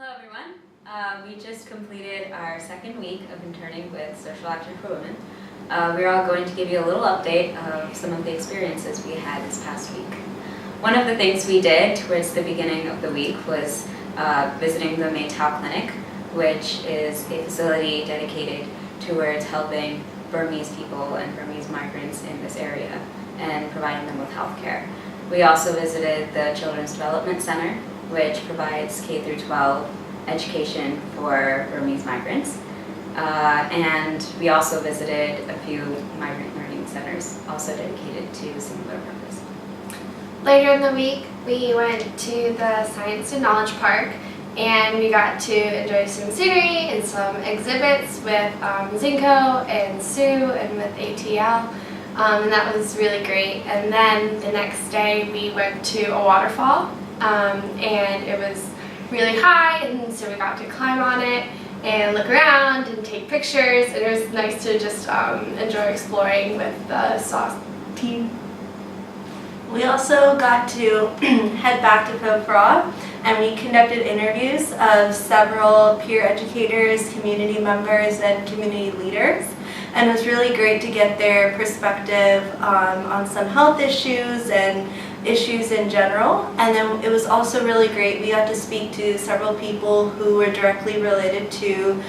Hello everyone. We just completed our second week of interning with Social Action for Women. We're all going to give you a little update of some of the experiences we had this past week. One of the things we did towards the beginning of the week was visiting the Maytao Clinic, which is a facility dedicated towards helping Burmese people and Burmese migrants in this area and providing them with health care. We also visited the Children's Development Center, which provides K through 12 education for Burmese migrants. And we also visited a few migrant learning centers, also dedicated to a similar purpose. Later in the week, we went to the Science and Knowledge Park, and we got to enjoy some scenery and some exhibits with Zinco and Sue and with ATL. And that was really great. And then the next day we went to a waterfall, and it was really high, and so we got to climb on it and look around and take pictures, and it was nice to just enjoy exploring with the SAW team. We also got to head back to Pho Phra, and we conducted interviews of several peer educators, community members, and community leaders. And it was really great to get their perspective on some health issues and issues in general. And then it was also really great, we got to speak to several people who were directly related to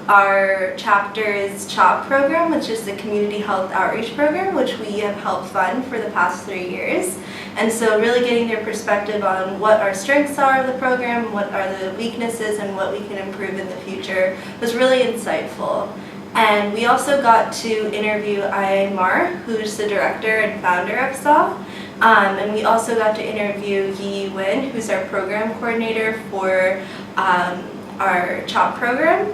our chapter's CHOP program, which is the Community Health Outreach Program, which we have helped fund for the past 3 years. And so really getting their perspective on what our strengths are of the program, what are the weaknesses, and what we can improve in the future was really insightful. And we also got to interview Ai Mar, who's the director and founder of SAW. And we also got to interview Yi Wen, who's our program coordinator for our CHOP program.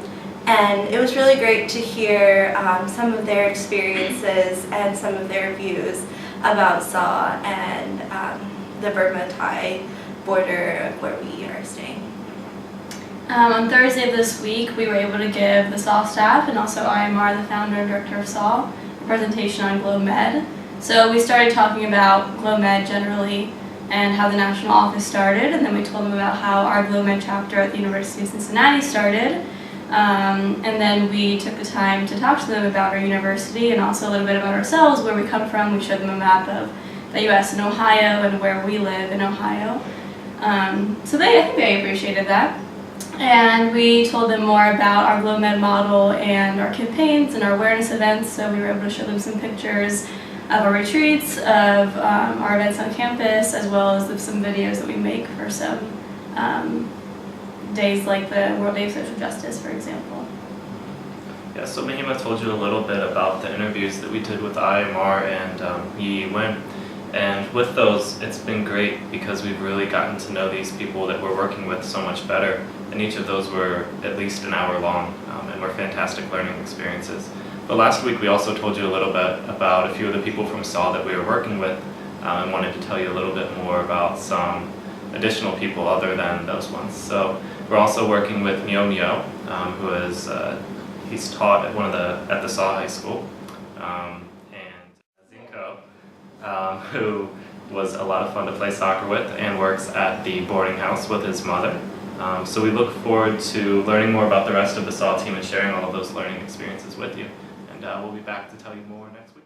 And it was really great to hear some of their experiences and some of their views about SAW and the Burma-Thai border where we are staying. On Thursday of this week, we were able to give the SAW staff and also Ai Mar, the founder and director of SAW, a presentation on GLOMED. So we started talking about GLOMED generally and how the national office started, and then we told them about how our GLOMED chapter at the University of Cincinnati started. And then we took the time to talk to them about our university and also a little bit about ourselves, where we come from. We showed them a map of the U.S. and Ohio and where we live in Ohio. So I think they appreciated that. And we told them more about our GLOMED model and our campaigns and our awareness events. So we were able to show them some pictures of our retreats, of our events on campus, as well as some videos that we make for some days like the World Day of Social Justice, for example. Yeah, so Mahima told you a little bit about the interviews that we did with Ai Mar and Yi Wen. And with those, it's been great because we've really gotten to know these people that we're working with so much better. And each of those were at least an hour long and were fantastic learning experiences. But last week we also told you a little bit about a few of the people from SAW that we were working with and wanted to tell you a little bit more about some additional people other than those ones. So we're also working with Mio Mio, who is, he's taught at the SAW High School, and Zinco, who was a lot of fun to play soccer with and works at the boarding house with his mother. So we look forward to learning more about the rest of the SAW team and sharing all of those learning experiences with you. And we'll be back to tell you more next week.